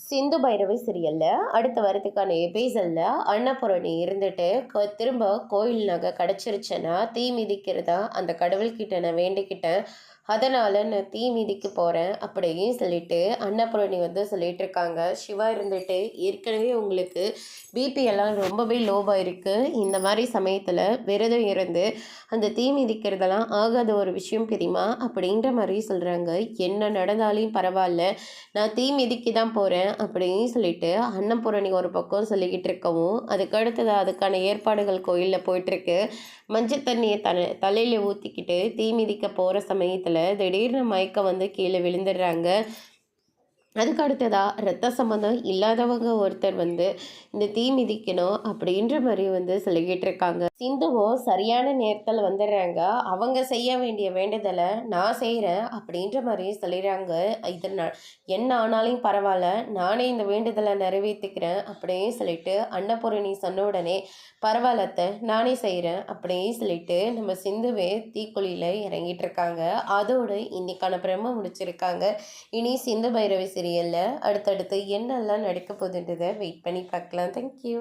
சிந்து பைரவி சீரியல்ல அடுத்த வாரத்துக்கான எபிசோட்ல அன்னபூரணி இருந்துட்டு திரும்ப கோயில் நகை கிடச்சிருச்சுன்னா தீ மிதிக்கிறதா அந்த கடவுள்கிட்ட நான் வேண்டிக்கிட்டேன். அதனால் நான் தீ மிதிக்க போகிறேன் அப்படின்னு சொல்லிட்டு அன்னபூரணி சொல்லிட்டு இருக்காங்க. சிவா இருந்துட்டு ஏற்கனவே உங்களுக்கு பிபி எல்லாம் ரொம்பவே லோவாக இருக்குது. இந்த மாதிரி சமயத்தில் விரதம் இருந்து அந்த தீ மிதிக்கிறதெல்லாம் ஆகாத ஒரு விஷயம் தெரியுமா அப்படின்ற மாதிரி சொல்கிறாங்க. என்ன நடந்தாலும் பரவாயில்ல, நான் தீ மிதிக்க தான் போகிறேன் அப்படின்னு சொல்லிட்டு அன்னபூரணி ஒரு பக்கம் சொல்லிக்கிட்டு இருக்கவும், அதுக்கு அடுத்தது அதுக்கான ஏற்பாடுகள் கோயிலில் போயிட்டுருக்கு. மஞ்சள் தண்ணியை தலையில் ஊற்றிக்கிட்டு தீ மிதிக்க போகிற சமயத்தில் திடீர்னு மயக்கம் கீழே விழுந்துடுறாங்க. அதுக்கு அடுத்ததா ரத்த சம்மந்தம் இல்லாதவங்க ஒருத்தர் இந்த தீ மிதிக்கணும் அப்படின்ற மாதிரி சொல்லிக்கிட்டு இருக்காங்க. சிந்துவும் சரியான நேரத்தில் வந்துடுறாங்க. அவங்க செய்ய வேண்டிய வேண்டுதலை நான் செய்கிறேன் அப்படின்ற மாதிரி சொல்லிடுறாங்க. இது என்ன ஆனாலும் பரவாயில்ல, நானே இந்த வேண்டுதலை நிறைவேற்றிக்கிறேன் அப்படின்னு சொல்லிட்டு அன்னபூரணி சொன்ன உடனே பரவாயில்லத்தை நானே செய்கிறேன் அப்படின்னு சொல்லிட்டு நம்ம சிந்துவே தீக்குழியில் இறங்கிட்டு இருக்காங்க. அதோடு இன்னைக்கான பிரம்ம முடிச்சிருக்காங்க. இனி சிந்து பைரவி சீரியலில் அடுத்தடுத்து என்னெல்லாம் நடக்க போகுதுன்றதை வெயிட் பண்ணி பார்க்கலாம். தேங்க்யூ.